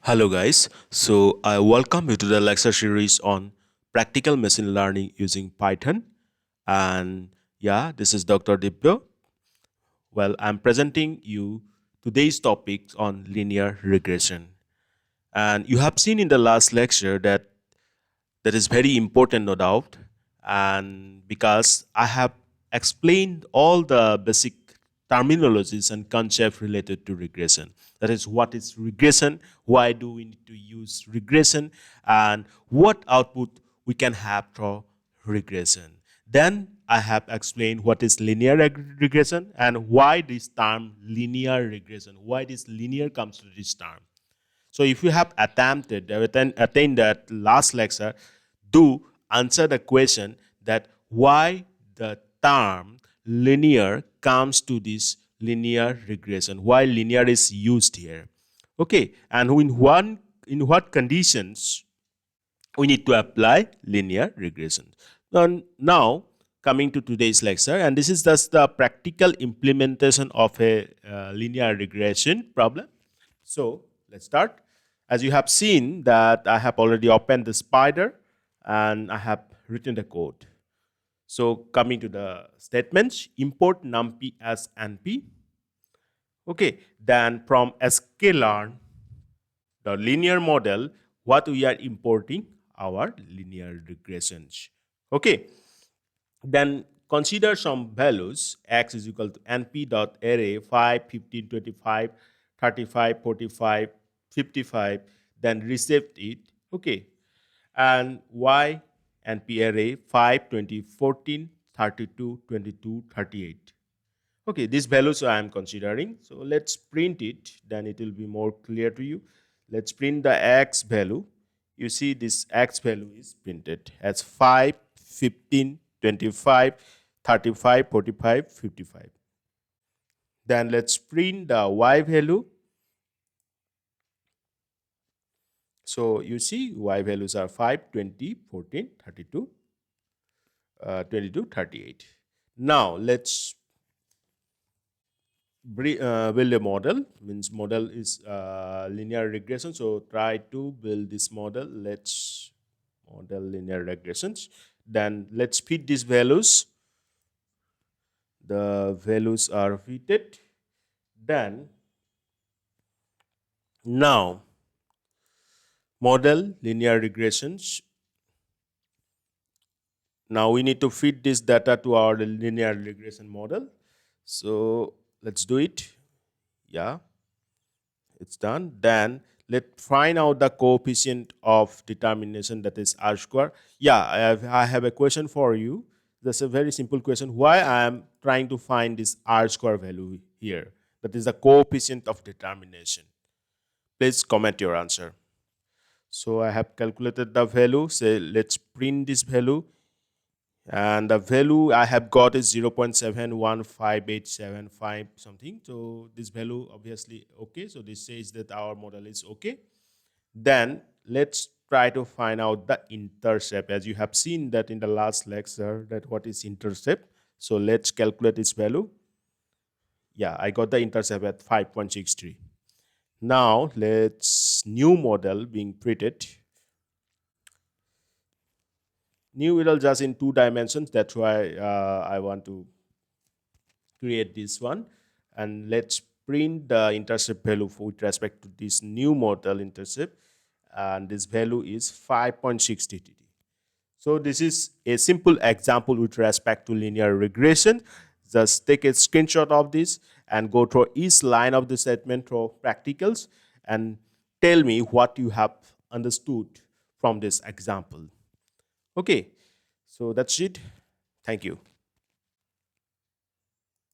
Hello guys, so I welcome you to the lecture series on practical machine learning using Python. And yeah, this is Dr. Dibya. Well, I'm presenting you today's topic on linear regression. And you have seen in the last lecture that is very important, no doubt. And because I have explained all the basic terminologies and concepts related to regression. That is, what is regression, why do we need to use regression, and what output we can have through regression. Then I have explained what is linear regression and why this term linear regression, why this linear comes to this term. So if you have attained that last lecture, do answer the question that why the term linear comes to this linear regression, why linear is used here. Okay, and in what conditions we need to apply linear regression. Now, coming to today's lecture, and this is just the practical implementation of a linear regression problem. So let's start. As you have seen that I have already opened the spider and I have written the code. So coming to the statements, import numpy as np. Okay, then from sklearn, the linear model, what we are importing our linear regressions. Okay, then consider some values. X is equal to np dot array 5, 15, 25, 35, 45, 55. Then reset it. Okay, and y np array 5, 20, 14, 32, 22, 38. Okay, these values I am considering. So let's print it, then it will be more clear to you. Let's print the x value. You see this x value is printed as 5, 15, 25, 35, 45, 55. Then let's print the y value. So you see y values are 5, 20, 14, 32, 22, 38. Now let's build a model. Means model is linear regression, so try to build this model. Let's model linear regressions. Then let's feed these values. The values are fitted. Then now model linear regressions. Now we need to feed this data to our linear regression model. So let's do it. Yeah, it's done. Then let's find out the coefficient of determination, that is r square. Yeah, I have a question for you. That's a very simple question. Why I am trying to find this r square value here? That is the coefficient of determination. Please comment your answer. So I have calculated the value. Say let's print this value. And the value I have got is 0.715875 something. So this value obviously okay. So this says that our model is okay. Then let's try to find out the intercept. As you have seen that in the last lecture, that what is intercept. So let's calculate its value. Yeah, I got the intercept at 5.63. Now let's new model being created. New model just in 2 dimensions. That's why I want to create this one. And let's print the intercept value with respect to this new model intercept. And this value is 5.63. So this is a simple example with respect to linear regression. Just take a screenshot of this and go through each line of the statement through practicals and tell me what you have understood from this example. Okay, so that's it. Thank you.